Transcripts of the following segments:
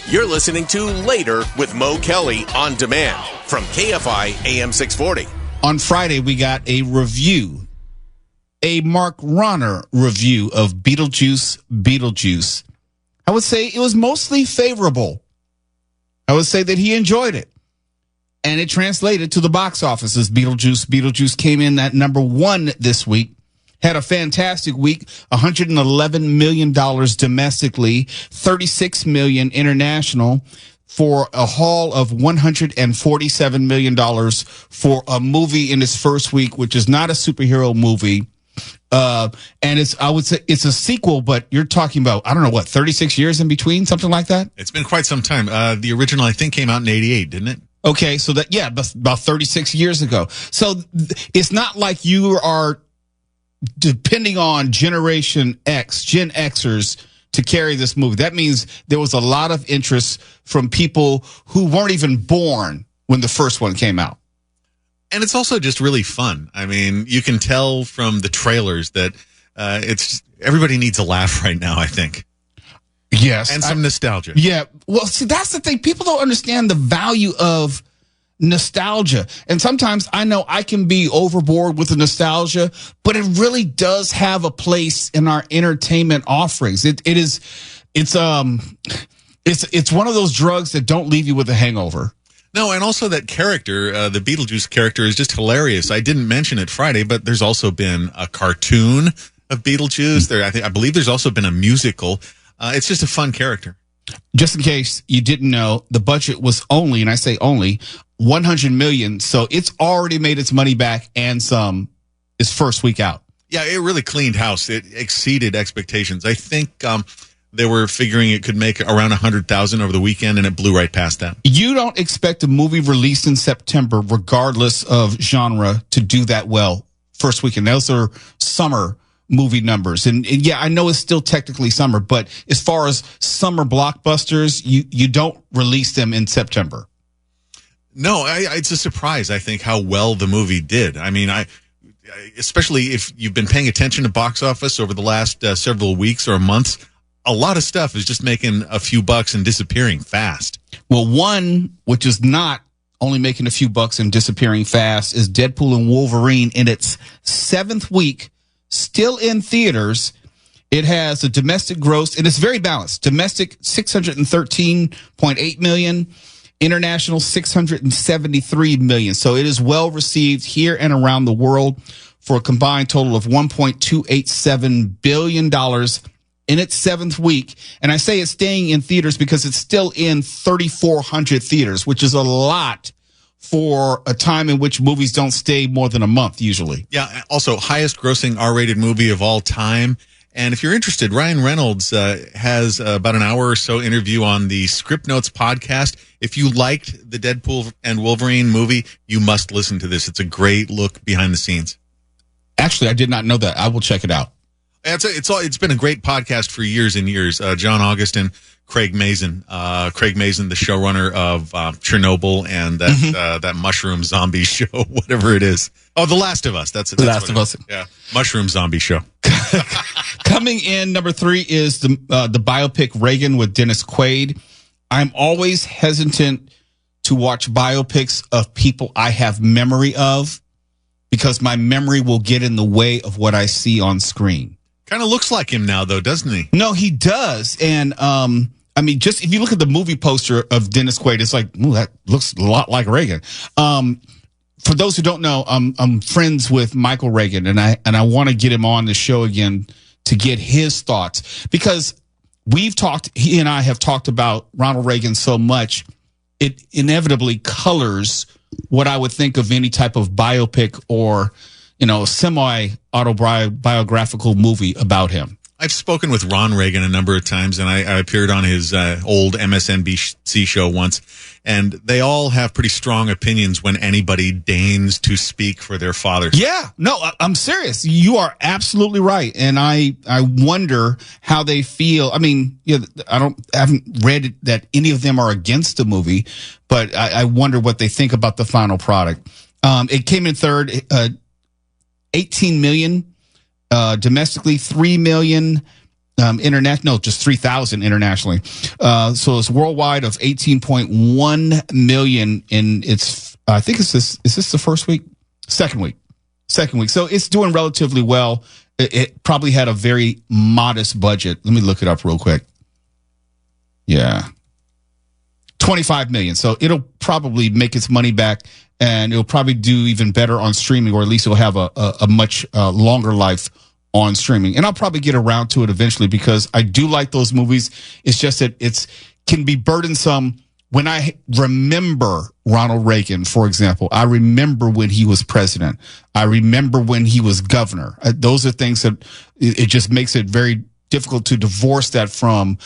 You're listening to Later with Mo Kelly on demand from KFI AM 640. On Friday, we got a review, a Mark Ronner review of Beetlejuice. I would say it was mostly favorable. I would say that he enjoyed it. And it translated to the box office as Beetlejuice. Beetlejuice came in at number 1 this week. Had a fantastic week, $111 million domestically, $36 million international, for a haul of $147 million for a movie in its first week, which is not a superhero movie. And I would say it's a sequel, but you're talking about, 36 years in between, something like that? It's been quite some time. The original, I think, came out in 88, didn't it? Okay, so about 36 years ago. So it's not like you are depending on Generation X, Gen Xers, to carry this movie. That means there was a lot of interest from people who weren't even born when the first one came out. And it's also just really fun. I mean, you can tell from the trailers that everybody needs a laugh right now, I think. Yes. And some nostalgia. Yeah. Well, see, that's the thing. People don't understand the value of nostalgia. And sometimes I know I can be overboard with the nostalgia, but it really does have a place in our entertainment offerings. It's one of those drugs that don't leave you with a hangover. No, and also that character, the Beetlejuice character, is just hilarious. I didn't mention it Friday, but there's also been a cartoon of Beetlejuice. I believe there's also been a musical. It's just a fun character. Just in case you didn't know, the budget was only, and I say only, $100 million. So it's already made its money back and some its first week out. Yeah, it really cleaned house. It exceeded expectations. I think they were figuring it could make around 100,000 over the weekend, and it blew right past that. You don't expect a movie released in September, regardless of genre, to do that well first weekend. Those are summer movie numbers. And yeah, I know it's still technically summer, but as far as summer blockbusters, you don't release them in September. No, it's a surprise, I think, how well the movie did. I mean, especially if you've been paying attention to box office over the last several weeks or months, a lot of stuff is just making a few bucks and disappearing fast. Well, one, which is not only making a few bucks and disappearing fast, is Deadpool and Wolverine in its 7th week, still in theaters. It has a domestic gross, and it's very balanced. Domestic, $613.8 million. International, $673 million. So it is well received here and around the world for a combined total of $1.287 billion in its 7th week. And I say it's staying in theaters because it's still in 3,400 theaters, which is a lot for a time in which movies don't stay more than a month usually. Yeah. Also, highest grossing R-rated movie of all time. And if you're interested, Ryan Reynolds has about an hour or so interview on the Script Notes podcast. If you liked the Deadpool and Wolverine movie, you must listen to this. It's a great look behind the scenes. Actually, I did not know that. I will check it out. It's been a great podcast for years and years. John August and Craig Mazin, the showrunner of Chernobyl and that mushroom zombie show, whatever it is. Oh, The Last of Us. That's The Last of Us. Yeah, mushroom zombie show. Coming in number 3 is the biopic Reagan with Dennis Quaid. I'm always hesitant to watch biopics of people I have memory of because my memory will get in the way of what I see on screen. Kind of looks like him now, though, doesn't he? No, he does. And, I mean, just if you look at the movie poster of Dennis Quaid, it's like, ooh, that looks a lot like Reagan. For those who don't know, I'm friends with Michael Reagan, and I want to get him on the show again to get his thoughts, because he and I have talked about Ronald Reagan so much, it inevitably colors what I would think of any type of biopic or, semi-autobiographical movie about him. I've spoken with Ron Reagan a number of times, and I appeared on his old MSNBC show once, and they all have pretty strong opinions when anybody deigns to speak for their father. Yeah, no, I'm serious. You are absolutely right, and I wonder how they feel. I mean, I haven't read that any of them are against the movie, but I wonder what they think about the final product. It came in third, $18 million. Domestically, $3 million international, no, just 3,000 internationally. So it's worldwide of 18.1 million in its, I think is this the first week? Second week. So it's doing relatively well. It probably had a very modest budget. Let me look it up real quick. Yeah. 25 million. So it'll probably make its money back, and it'll probably do even better on streaming, or at least it'll have a much longer life on streaming. And I'll probably get around to it eventually, because I do like those movies. It's just that it's can be burdensome. When I remember Ronald Reagan, for example, I remember when he was president. I remember when he was governor. Those are things that it just makes it very difficult to divorce that from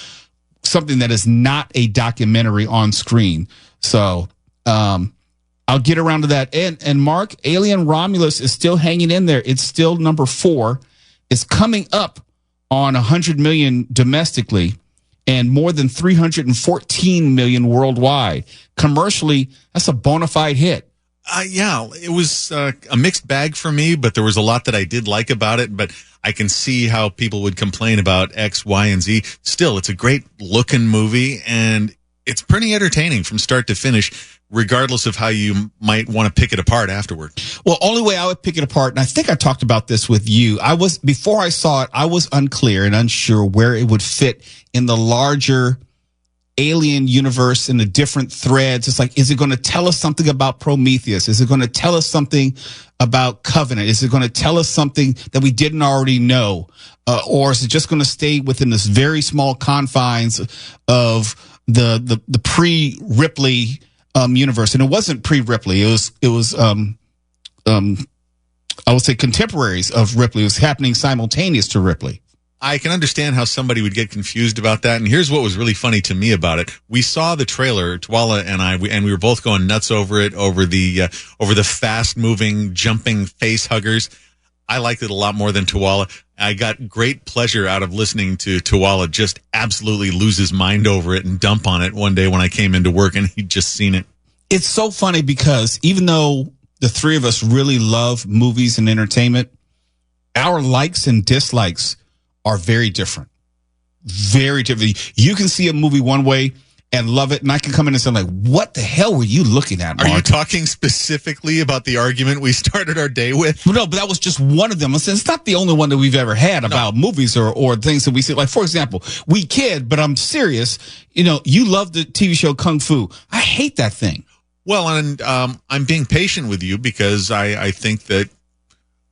something that is not a documentary on screen. So I'll get around to that. And Mark, Alien Romulus is still hanging in there. It's still number 4. It's coming up on 100 million domestically and more than 314 million worldwide. Commercially, that's a bona fide hit. Yeah, it was a mixed bag for me, but there was a lot that I did like about it. But I can see how people would complain about X, Y, and Z. Still, it's a great looking movie, and it's pretty entertaining from start to finish, regardless of how you might want to pick it apart afterward. Well, only way I would pick it apart, and I think I talked about this with you, before I saw it, I was unclear and unsure where it would fit in the larger Alien universe and the different threads. It's like, is it going to tell us something about Prometheus? Is it going to tell us something about Covenant? Is it going to tell us something that we didn't already know? Or is it just going to stay within this very small confines of the pre-Ripley universe? And it wasn't pre-Ripley. It was I would say contemporaries of Ripley. It was happening simultaneous to Ripley. I can understand how somebody would get confused about that. And here's what was really funny to me about it. We saw the trailer, Twala and I, and we were both going nuts over it, over the fast moving, jumping face huggers. I liked it a lot more than Twala. I got great pleasure out of listening to Twala just absolutely lose his mind over it and dump on it one day when I came into work and he'd just seen it. It's so funny because even though the three of us really love movies and entertainment, our likes and dislikes are very different. Very different. You can see a movie one way and love it, and I can come in and say, like, what the hell were you looking at, Mark? Are you talking specifically about the argument we started our day with? No, but that was just one of them. It's not the only one that we've ever had about movies or things that we see. Like, for example, we kid, but I'm serious. You know, you love the TV show Kung Fu. I hate that thing. Well, and I'm being patient with you because I think that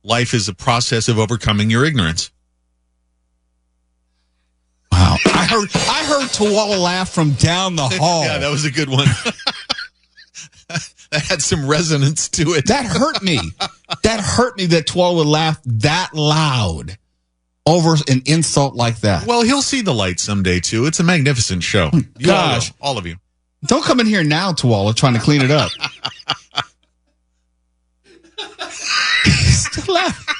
life is a process of overcoming your ignorance. Wow. I heard Twala laugh from down the hall. Yeah, that was a good one. That had some resonance to it. That hurt me. That hurt me that Twala would laugh that loud over an insult like that. Well, he'll see the light someday, too. It's a magnificent show. Gosh. All of you. Don't come in here now, Twala, trying to clean it up. Still laughing.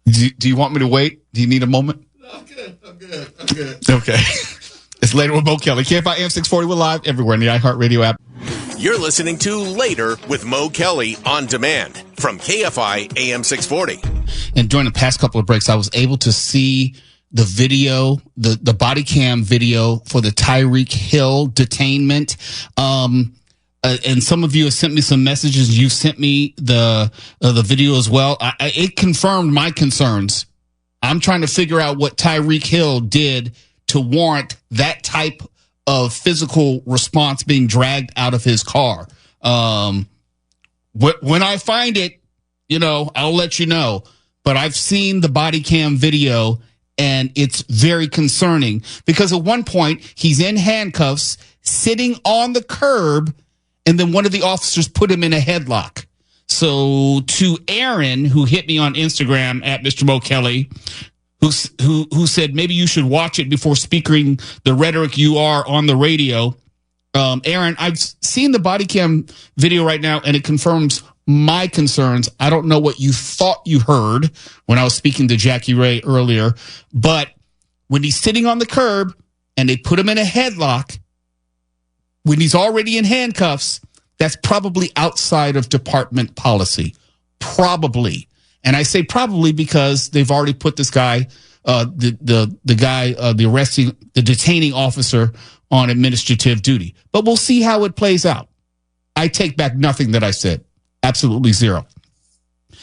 Do you want me to wait? Do you need a moment? I'm good. Okay. It's Later with Mo Kelly. KFI AM 640. We're live everywhere in the iHeartRadio app. You're listening to Later with Mo Kelly on demand from KFI AM 640. And during the past couple of breaks, I was able to see the video, the body cam video for the Tyreek Hill detainment. And some of you have sent me some messages. You sent me the video as well. It confirmed my concerns. I'm trying to figure out what Tyreek Hill did to warrant that type of physical response being dragged out of his car. When I find it, I'll let you know. But I've seen the body cam video, and it's very concerning because at one point he's in handcuffs, sitting on the curb, and then one of the officers put him in a headlock. So to Aaron, who hit me on Instagram at Mr. Mo Kelly, who said maybe you should watch it before speaking the rhetoric you are on the radio. Aaron, I've seen the body cam video right now, and it confirms my concerns. I don't know what you thought you heard when I was speaking to Jackie Ray earlier, but when he's sitting on the curb and they put him in a headlock, when he's already in handcuffs, that's probably outside of department policy. Probably. And I say probably because they've already put this guy the guy, the detaining officer on administrative duty. But we'll see how it plays out. I take back nothing that I said. Absolutely zero.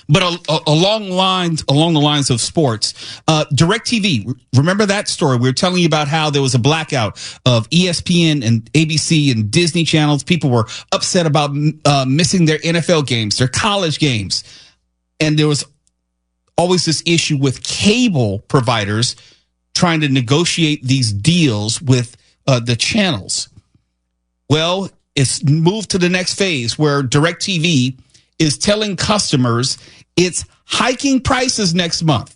But along the lines of sports, DirecTV, remember that story? We were telling you about how there was a blackout of ESPN and ABC and Disney channels. People were upset about missing their NFL games, their college games. And there was always this issue with cable providers trying to negotiate these deals with the channels. Well, it's moved to the next phase where DirecTV is telling customers it's hiking prices next month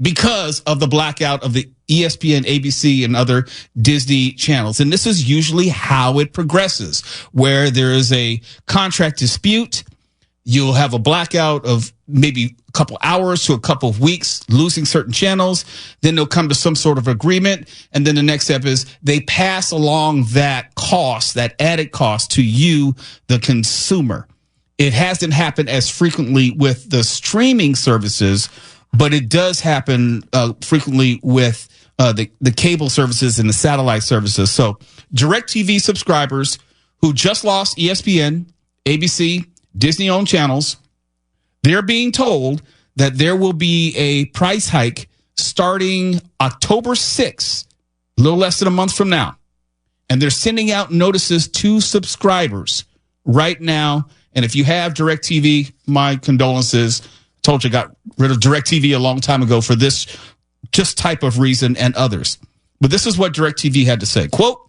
because of the blackout of the ESPN, ABC, and other Disney channels. And this is usually how it progresses, where there is a contract dispute. You'll have a blackout of maybe a couple hours to a couple of weeks, losing certain channels. Then they'll come to some sort of agreement. And then the next step is they pass along that cost, that added cost to you, the consumer. It hasn't happened as frequently with the streaming services, but it does happen frequently with the cable services and the satellite services. So DirecTV subscribers who just lost ESPN, ABC, Disney-owned channels, they're being told that there will be a price hike starting October 6th, a little less than a month from now. And they're sending out notices to subscribers right now. And if you have DirecTV, my condolences. Told you I got rid of DirecTV a long time ago for this just type of reason and others. But this is what DirecTV had to say. Quote,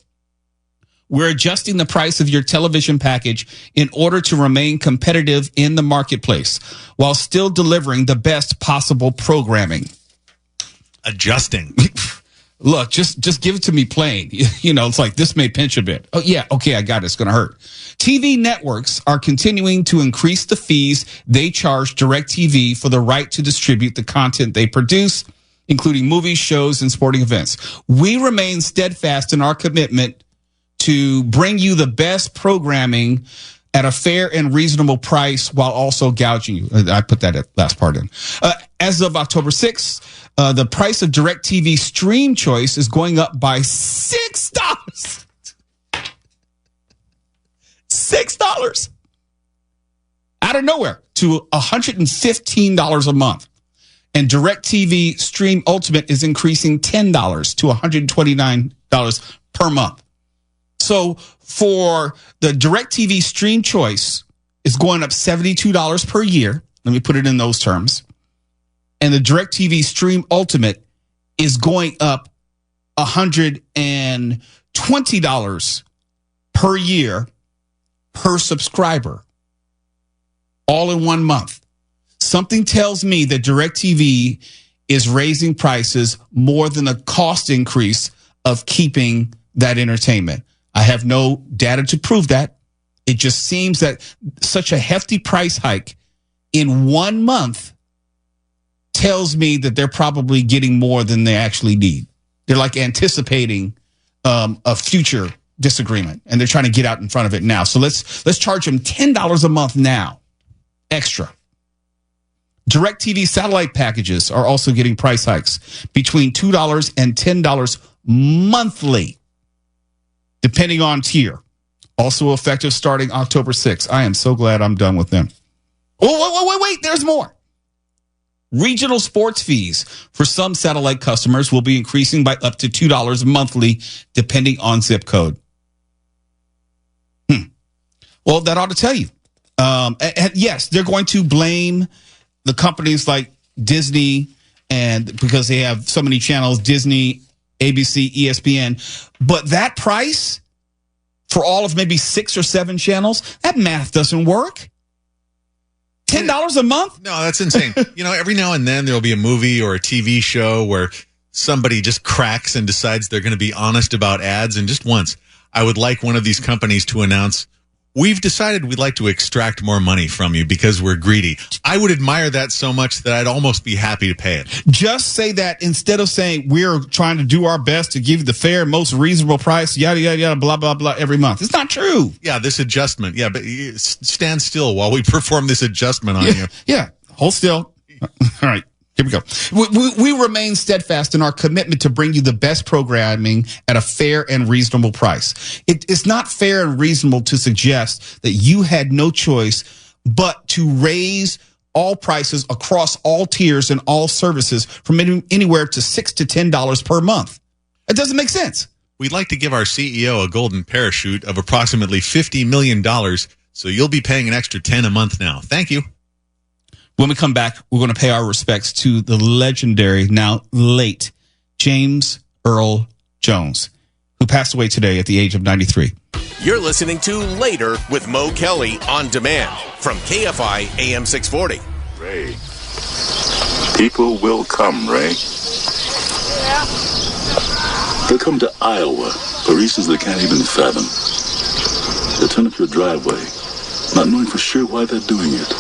"We're adjusting the price of your television package in order to remain competitive in the marketplace while still delivering the best possible programming." Adjusting. Look, just give it to me plain. You know, it's like, this may pinch a bit. Oh, yeah, okay, I got it. It's going to hurt. TV networks are continuing to increase the fees they charge DirecTV for the right to distribute the content they produce, including movies, shows, and sporting events. We remain steadfast in our commitment to bring you the best programming at a fair and reasonable price while also gouging you. I put that last part in. As of October 6th, the price of DirecTV Stream Choice is going up by $6. $6 out of nowhere to $115 a month. And DirecTV Stream Ultimate is increasing $10 to $129 per month. So for the DirecTV Stream Choice, it's going up $72 per year. Let me put it in those terms. And the DirecTV Stream Ultimate is going up $120 per year per subscriber, all in 1 month. Something tells me that DirecTV is raising prices more than the cost increase of keeping that entertainment. I have no data to prove that. It just seems that such a hefty price hike in 1 month tells me that they're probably getting more than they actually need. They're like anticipating a future disagreement, and they're trying to get out in front of it now. So let's charge them $10 a month now, extra. DirecTV satellite packages are also getting price hikes between $2 and $10 monthly, depending on tier. Also effective starting October 6th. I am so glad I'm done with them. Oh, wait, there's more. Regional sports fees for some satellite customers will be increasing by up to $2 monthly, depending on zip code. Well, that ought to tell you. And yes, they're going to blame the companies like Disney, and because they have so many channels, Disney, ABC, ESPN. But that price for all of maybe 6 or 7 channels, that math doesn't work. $10 a month? No, that's insane. You know, every now and then there'll be a movie or a TV show where somebody just cracks and decides they're going to be honest about ads. And just once, I would like one of these companies to announce, we've decided we'd like to extract more money from you because we're greedy. I would admire that so much that I'd almost be happy to pay it. Just say that instead of saying we're trying to do our best to give you the fair, most reasonable price, yada, yada, yada, blah, blah, blah, every month. It's not true. Yeah, this adjustment. Yeah, but stand still while we perform this adjustment on you. Yeah, hold still. All right. Here we go. We remain steadfast in our commitment to bring you the best programming at a fair and reasonable price. It's not fair and reasonable to suggest that you had no choice but to raise all prices across all tiers and all services from anywhere to $6 to $10 per month. It doesn't make sense. We'd like to give our CEO a golden parachute of approximately $50 million, so you'll be paying an extra $10 a month now. Thank you. When we come back, we're going to pay our respects to the legendary, now late, James Earl Jones, who passed away today at the age of 93. You're listening to Later with Mo Kelly on demand from KFI AM 640. Ray, people will come, Ray. Yeah. They'll come to Iowa for reasons they can't even fathom. They'll turn up your driveway, not knowing for sure why they're doing it.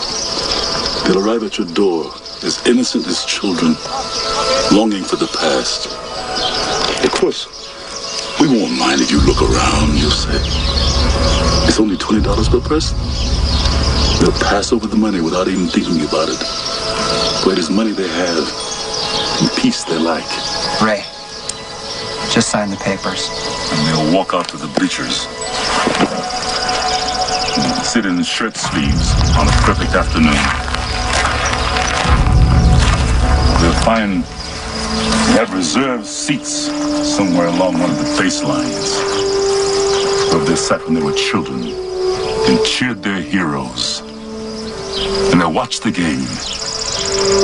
They'll arrive at your door as innocent as children, longing for the past. Of course, we won't mind if you look around, you'll say. It's only $20 per person. They'll pass over the money without even thinking about it. For it is money they have and peace they like. Ray, just sign the papers. And they'll walk out to the bleachers. And sit in shirt sleeves on a perfect afternoon. They'll find they have reserved seats somewhere along one of the baselines where they sat when they were children and cheered their heroes. And they'll watch the game.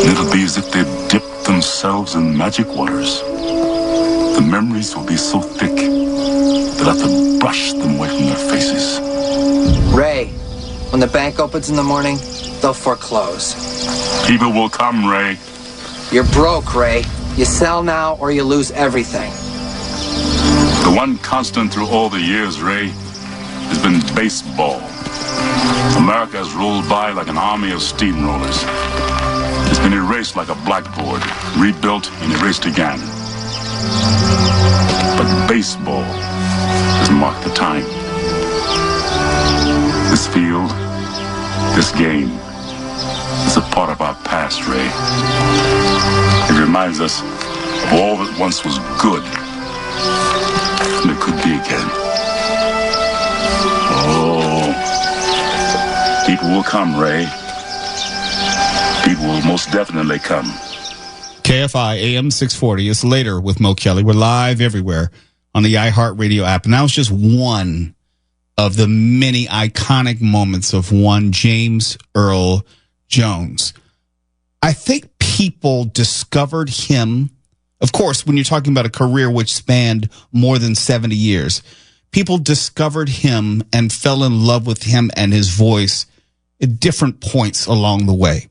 And it'll be as if they'd dipped themselves in magic waters. The memories will be so thick they'll have to brush them away from their faces. Ray, when the bank opens in the morning, they'll foreclose. People will come, Ray. You're broke, Ray. You sell now or you lose everything. The one constant through all the years, Ray, has been baseball. America has rolled by like an army of steamrollers. It's been erased like a blackboard, rebuilt and erased again. But baseball has marked the time. This field, this game, is a part of our past, Ray. It reminds us of all that once was good, and it could be again. Oh, people will come, Ray. People will most definitely come. KFI AM 640. It's Later with Mo Kelly. We're live everywhere on the iHeartRadio app. And that was just one of the many iconic moments of one James Earl Jones. I think people discovered him. Of course, when you're talking about a career which spanned more than 70 years, people discovered him and fell in love with him and his voice at different points along the way.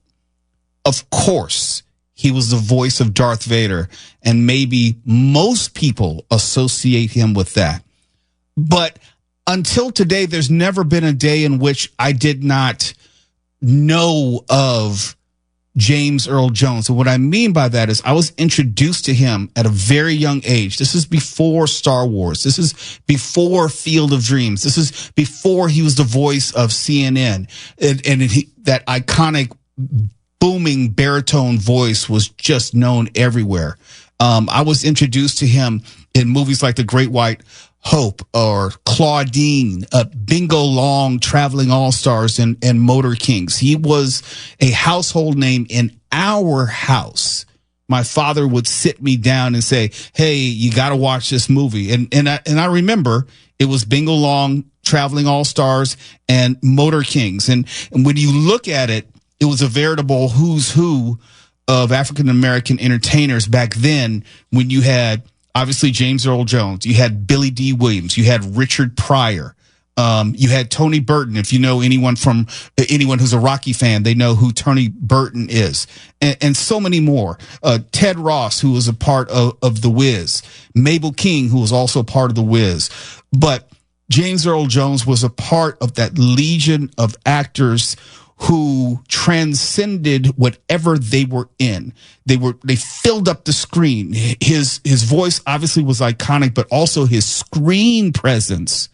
Of course, he was the voice of Darth Vader, and maybe most people associate him with that. But until today, there's never been a day in which I did not know of James Earl Jones. And what I mean by that is I was introduced to him at a very young age. This is before Star Wars. This is before Field of Dreams. This is before he was the voice of CNN. That iconic booming baritone voice was just known everywhere. I was introduced to him in movies like The Great White Hope or Claudine, Bingo Long, Traveling All-Stars, and Motor Kings. He was a household name in our house. My father would sit me down and say, "Hey, you got to watch this movie." And I remember it was Bingo Long, Traveling All-Stars, and Motor Kings. And when you look at it, it was a veritable who's who of African-American entertainers back then, when you had obviously James Earl Jones, you had Billy D. Williams, you had Richard Pryor, you had Tony Burton. If you know anyone who's a Rocky fan, they know who Tony Burton is, and so many more. Ted Ross, who was a part of The Wiz, Mabel King, who was also part of The Wiz. But James Earl Jones was a part of that legion of actors who transcended whatever they were in. They filled up the screen. His voice obviously was iconic, but also his screen presence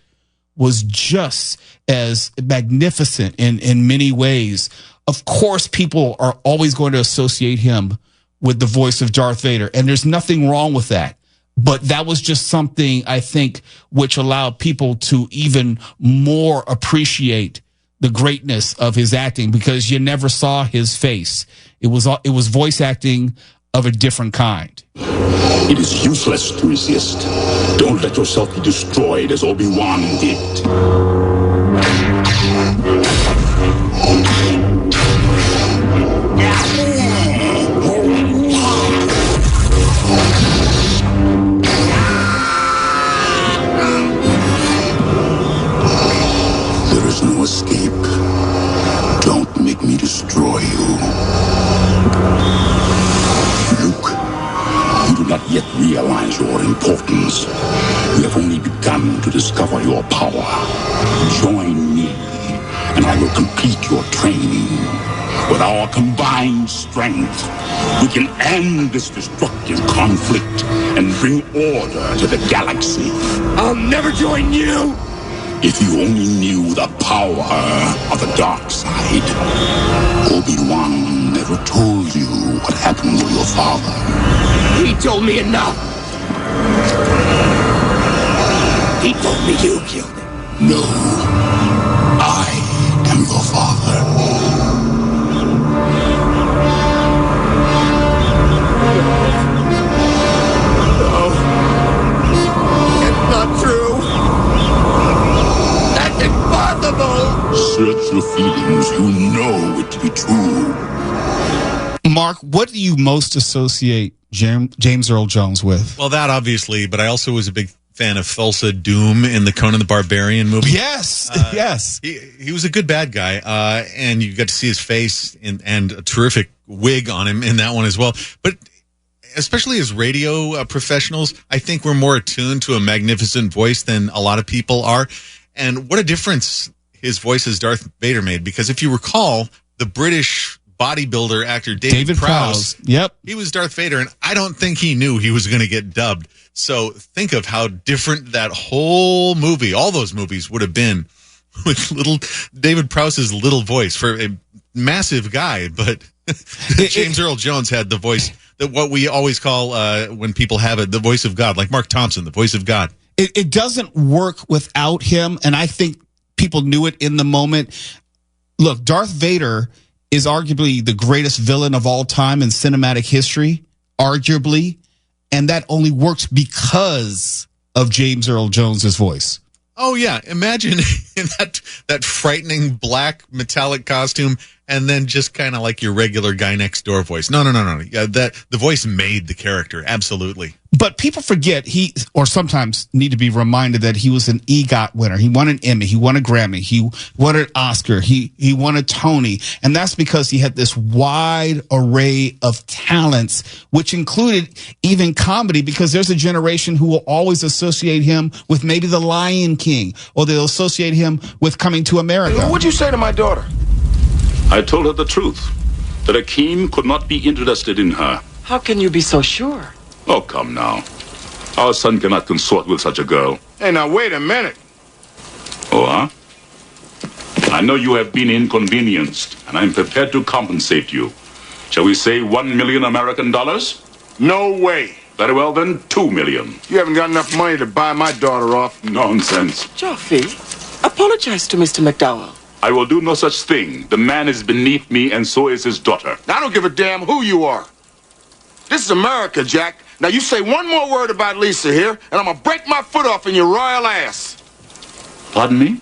was just as magnificent in many ways. Of course, people are always going to associate him with the voice of Darth Vader, and there's nothing wrong with that. But that was just something, I think, which allowed people to even more appreciate the greatness of his acting, because you never saw his face. It was voice acting of a different kind. It is useless to resist. Don't let yourself be destroyed as Obi-Wan did. There is no escape. Don't make me destroy you. Luke, you do not yet realize your importance. You have only begun to discover your power. Join me, and I will complete your training. With our combined strength, we can end this destructive conflict and bring order to the galaxy. I'll never join you! If you only knew the power of the dark side. Obi-Wan never told you what happened to your father. He told me enough! He told me you killed him. No, I am your father. No. It's not true. That's impossible! Search your feelings. You know it to be true. Mark, what do you most associate James Earl Jones with? Well, that obviously, but I also was a big fan of Thulsa Doom in the Conan the Barbarian movie. Yes, yes. He was a good bad guy, and you got to see his face and a terrific wig on him in that one as well. But especially as radio professionals, I think we're more attuned to a magnificent voice than a lot of people are. And what a difference his voice as Darth Vader made. Because if you recall, the British bodybuilder actor David Prowse, yep, he was Darth Vader, and I don't think he knew he was going to get dubbed. So think of how different that whole movie, all those movies, would have been with little David Prowse's little voice for a massive guy. But James Earl Jones had the voice that what we always call when people have it, the voice of God, like Mark Thompson, the voice of God. It doesn't work without him, and I think people knew it in the moment. Look, Darth Vader is arguably the greatest villain of all time in cinematic history, arguably, and that only works because of James Earl Jones's voice. Oh yeah, imagine in that frightening black metallic costume, and then just kind of like your regular guy next door voice. No. That the voice made the character, absolutely. But people forget or sometimes need to be reminded that he was an EGOT winner. He won an Emmy, he won a Grammy, he won an Oscar, he won a Tony, and that's because he had this wide array of talents, which included even comedy, because there's a generation who will always associate him with maybe The Lion King, or they'll associate him with Coming to America. What'd you say to my daughter? I told her the truth, that Akeem could not be interested in her. How can you be so sure? Oh, come now. Our son cannot consort with such a girl. Hey, now, wait a minute. Oh, huh? I know you have been inconvenienced, and I'm prepared to compensate you. Shall we say 1 million American dollars? No way. Very well, then, 2 million. You haven't got enough money to buy my daughter off. Nonsense. Joffrey, apologize to Mr. McDowell. I will do no such thing. The man is beneath me, and so is his daughter. I don't give a damn who you are. This is America, Jack. Now, you say one more word about Lisa here, and I'm gonna break my foot off in your royal ass. Pardon me?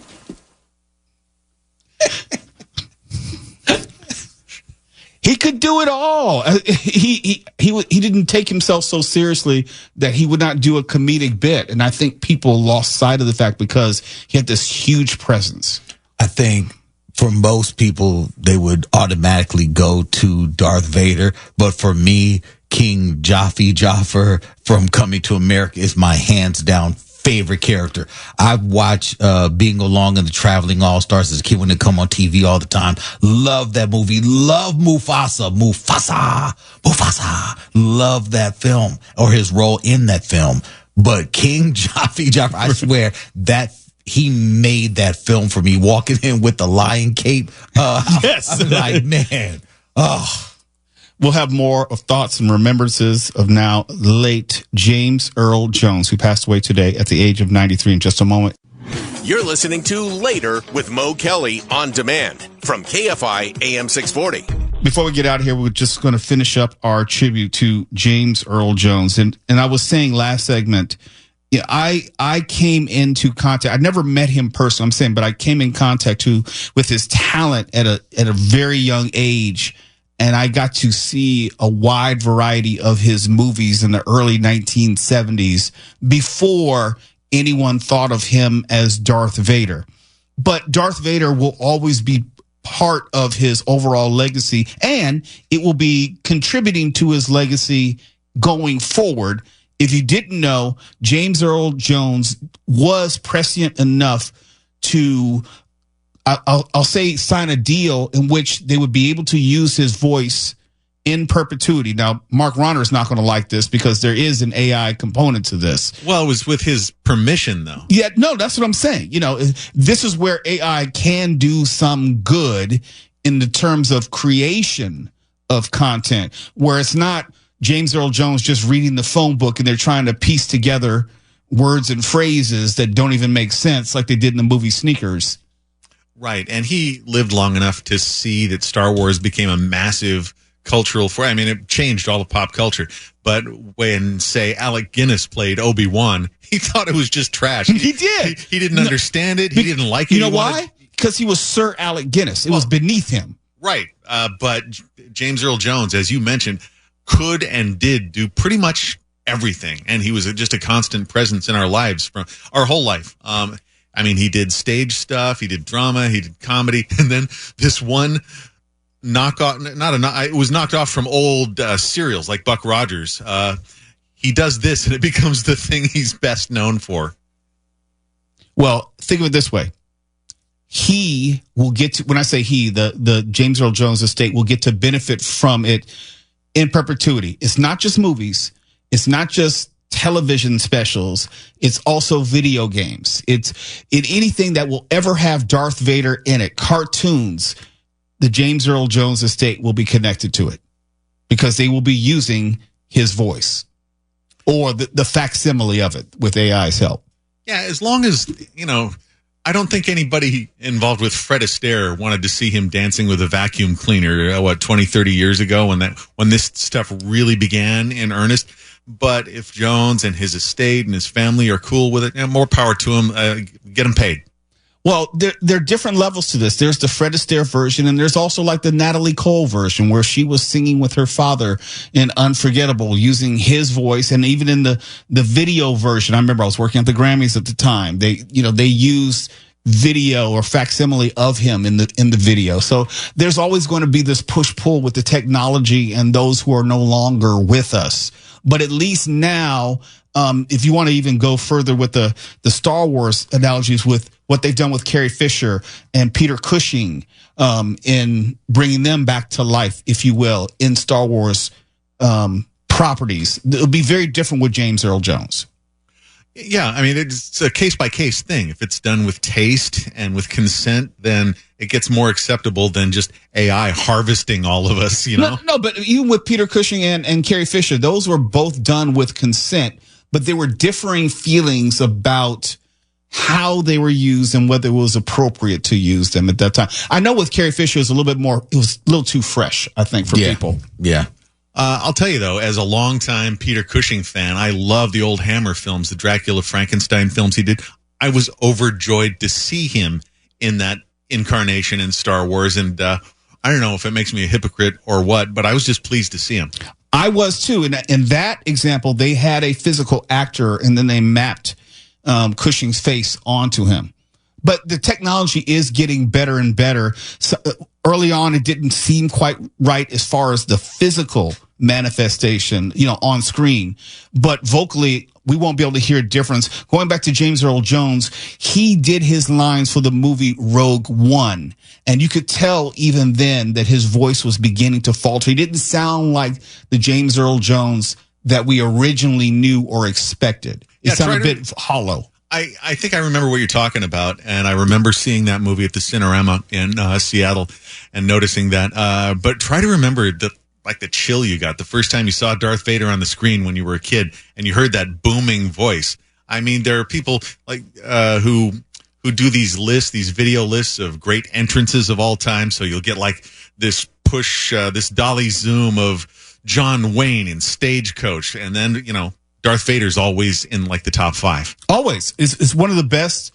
He could do it all. He didn't take himself so seriously that he would not do a comedic bit. And I think people lost sight of the fact because he had this huge presence. I think for most people, they would automatically go to Darth Vader. But for me, King Jafar from Coming to America is my hands down favorite character. I've watched Being Along in the Traveling All-Stars as a kid when they come on TV all the time. Love that movie. Love Mufasa. Love that film, or his role in that film. But King Jafar, I swear that he made that film for me, walking in with the lion cape. Yes. I'm like, man, oh. We'll have more of thoughts and remembrances of now late James Earl Jones, who passed away today at the age of 93 in just a moment. You're listening to Later with Mo Kelly on demand from KFI AM 640. Before we get out of here, we're just going to finish up our tribute to James Earl Jones. And I was saying last segment, I came into contact. I never met him personally, but I came in contact with his talent at a very young age. And I got to see a wide variety of his movies in the early 1970s before anyone thought of him as Darth Vader. But Darth Vader will always be part of his overall legacy, and it will be contributing to his legacy going forward. If you didn't know, James Earl Jones was prescient enough to, I'll say, sign a deal in which they would be able to use his voice in perpetuity. Now, Mark Ronner is not going to like this because there is an AI component to this. Well, it was with his permission, though. Yeah, no, that's what I'm saying. This is where AI can do some good in the terms of creation of content, where it's not James Earl Jones just reading the phone book and they're trying to piece together words and phrases that don't even make sense like they did in the movie Sneakers. Right, and he lived long enough to see that Star Wars became a massive cultural it changed all of pop culture. But when, say, Alec Guinness played Obi-Wan, he thought it was just trash. He did. He didn't understand it. He didn't like it. You know why? Because he was Sir Alec Guinness. It was beneath him. Right. But James Earl Jones, as you mentioned, could and did do pretty much everything. And he was just a constant presence in our lives from our whole life. He did stage stuff. He did drama. He did comedy. And then this one it was knocked off from old serials like Buck Rogers. He does this, and it becomes the thing he's best known for. Well, think of it this way. He will get to, when I say he, the James Earl Jones estate will get to benefit from it in perpetuity. It's not just movies. It's not just television specials. It's also video games. It's anything that will ever have Darth Vader in it. Cartoons. The James Earl Jones estate will be connected to it because they will be using his voice or the facsimile of it with AI's help. Yeah, as long as, I don't think anybody involved with Fred Astaire wanted to see him dancing with a vacuum cleaner, 20, 30 years ago when this stuff really began in earnest. But if Jones and his estate and his family are cool with it, more power to him. Get him paid. Well, there are different levels to this. There's the Fred Astaire version, and there's also like the Natalie Cole version where she was singing with her father in Unforgettable using his voice. And even in the video version, I remember I was working at the Grammys at the time. They used video or facsimile of him in the video. So there's always going to be this push-pull with the technology and those who are no longer with us. But at least now, if you want to even go further with the Star Wars analogies with what they've done with Carrie Fisher and Peter Cushing in bringing them back to life, if you will, in Star Wars properties, it'll be very different with James Earl Jones. Yeah, it's a case-by-case thing. If it's done with taste and with consent, then it gets more acceptable than just AI harvesting all of us, No, but even with Peter Cushing and Carrie Fisher, those were both done with consent, but there were differing feelings about how they were used and whether it was appropriate to use them at that time. I know with Carrie Fisher, it was a little too fresh, I think, for people. Yeah. I'll tell you, though, as a longtime Peter Cushing fan, I love the old Hammer films, the Dracula Frankenstein films he did. I was overjoyed to see him in that incarnation in Star Wars. And I don't know if it makes me a hypocrite or what, but I was just pleased to see him. I was, too. In that example, they had a physical actor, and then they mapped Cushing's face onto him. But the technology is getting better and better. So, early on, it didn't seem quite right as far as the physical manifestation, on screen. But vocally, we won't be able to hear a difference. Going back to James Earl Jones, he did his lines for the movie Rogue One. And you could tell even then that his voice was beginning to falter. He didn't sound like the James Earl Jones that we originally knew or expected. It sounded a bit hollow. I think I remember what you're talking about, and I remember seeing that movie at the Cinerama in Seattle and noticing that. But try to remember that like the chill you got the first time you saw Darth Vader on the screen when you were a kid and you heard that booming voice. I mean, there are people like who do these lists, these video lists of great entrances of all time. So you'll get like this push, this dolly zoom of John Wayne in Stagecoach, and then Darth Vader's always in like the top 5. Always. It's one of the best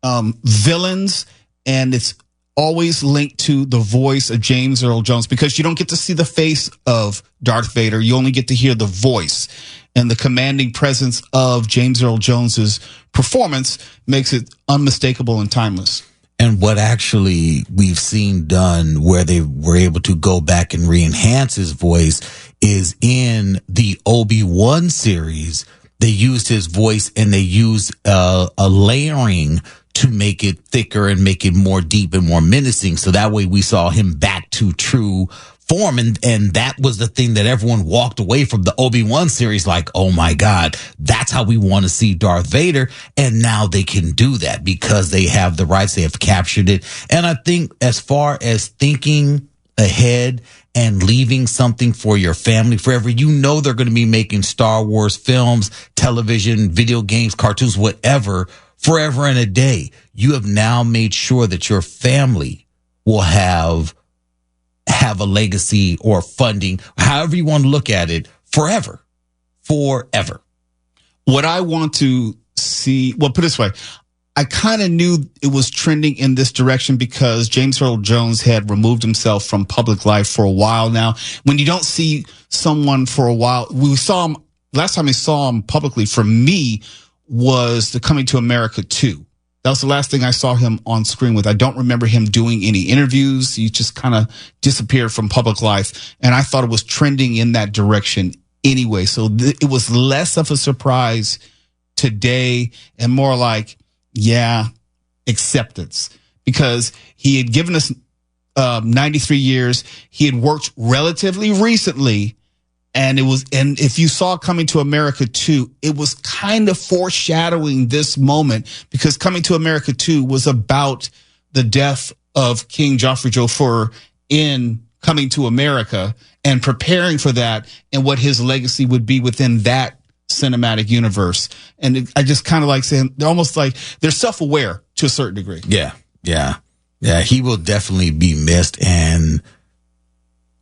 villains, and it's always linked to the voice of James Earl Jones, because you don't get to see the face of Darth Vader. You only get to hear the voice, and the commanding presence of James Earl Jones's performance makes it unmistakable and timeless. And what actually we've seen done where they were able to go back and re-enhance his voice is in the Obi-Wan series. They used his voice and they used a layering to make it thicker and make it more deep and more menacing. So that way we saw him back to true form. And that was the thing that everyone walked away from the Obi-Wan series like, oh my God, that's how we want to see Darth Vader. And now they can do that because they have the rights. They have captured it. And I think as far as thinking ahead and leaving something for your family forever, they're going to be making Star Wars films, television, video games, cartoons, whatever, forever and a day. You have now made sure that your family will have a legacy or funding, however you want to look at it, forever. What I want to see, well, put it this way, I kind of knew it was trending in this direction because James Earl Jones had removed himself from public life for a while now. When you don't see someone for a while, we saw him, last time we saw him publicly for me was the Coming to America 2. That was the last thing I saw him on screen with. I don't remember him doing any interviews. He just kind of disappeared from public life. And I thought it was trending in that direction anyway. So it was less of a surprise today and more like, yeah, acceptance, because he had given us 93 years. He had worked relatively recently. And if you saw Coming to America 2, it was kind of foreshadowing this moment, because Coming to America 2 was about the death of King Joffrey Joffrey in Coming to America and preparing for that and what his legacy would be within that cinematic universe. And I just kind of like saying they're almost like they're self-aware to a certain degree. Yeah. He will definitely be missed. And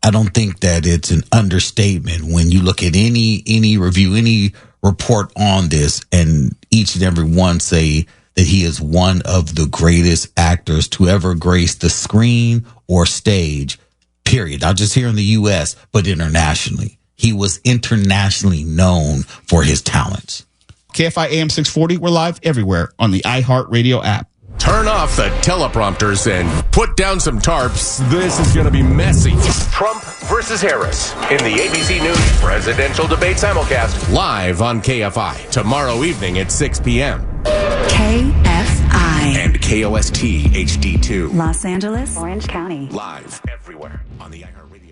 I don't think that it's an understatement when you look at any review, any report on this, and each and every one say that he is one of the greatest actors to ever grace the screen or stage, period. Not just here in the U.S., but internationally. He was internationally known for his talents. KFI AM 640, we're live everywhere on the iHeartRadio app. Turn off the teleprompters and put down some tarps. This is going to be messy. Trump versus Harris in the ABC News presidential debate simulcast live on KFI tomorrow evening at 6 p.m. KFI and KOST HD2. Los Angeles, Orange County. Live everywhere on the iHeartRadio.